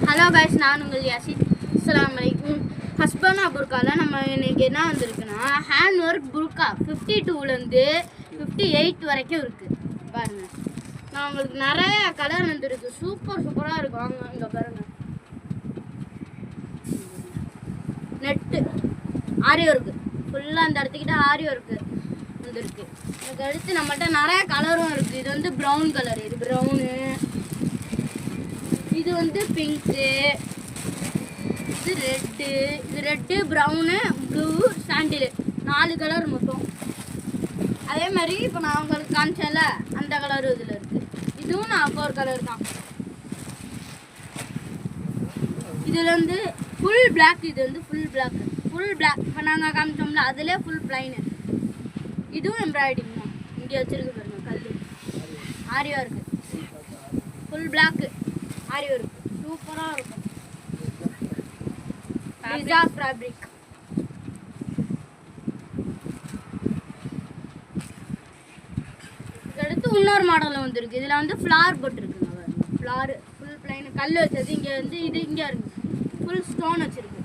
Hello guys, நான் உங்கள் யாசின். அஸ்ஸலாமு அலைக்கும். ஹஸ்பனா புர்காவில் நம்ம இன்னைக்கு என்ன வந்திருக்குன்னா ஹேண்ட் ஒர்க் புர்கா 52லேருந்து 58 வரைக்கும் இருக்குது. பாருங்கள், நான் உங்களுக்கு நிறைய கலர் வந்துருக்கு. சூப்பராக இருக்கும். வாங்க இங்கே பாருங்கள். நெட்டு ஆரி ஒர்க்கு ஃபுல்லாக அந்த இடத்துக்கிட்ட ஆரி ஒர்க்கு வந்துருக்கு. அதுக்கு அடுத்து நம்மகிட்ட நிறைய கலரும் இருக்குது. இது வந்து ப்ரௌன் கலர், இது ப்ரௌனு, இது வந்து பிங்க்கு, இது ரெட்டு, ப்ரௌனு, ப்ளூ, சாண்டிலு, 4 கலர் மொத்தம். அதே மாதிரி இப்போ நான் உங்களுக்கு காமிச்சேன்ல அந்த கலரும் இதில் இருக்குது. இதுவும் நான் 4 கலர் தான். இதில் வந்து ஃபுல் பிளாக், இது வந்து ஃபுல் பிளாக். இப்போ நாங்கள் காமிச்சோம்ல அதிலே ஃபுல் பிளைனு. இதுவும் எம்ப்ராய்டிங் தான். இங்கே வச்சுருக்கு பாருங்க, கல் ஆரியாக இருக்குது. ஃபுல் பிளாக்கு ஆரி ஒர்க் சூப்பராக இருக்கும். Pizza fabric. அடுத்து இன்னொரு மாடலில் வந்துருக்கு. இதில் வந்து ஃப்ளார் போட்டுருக்குங்க. ஃப்ளார் ஃபுல் பிளைன் கல் வச்சது. இங்கே வந்து இது இங்கே இருக்கு ஃபுல் ஸ்டோன் வச்சுருக்கு.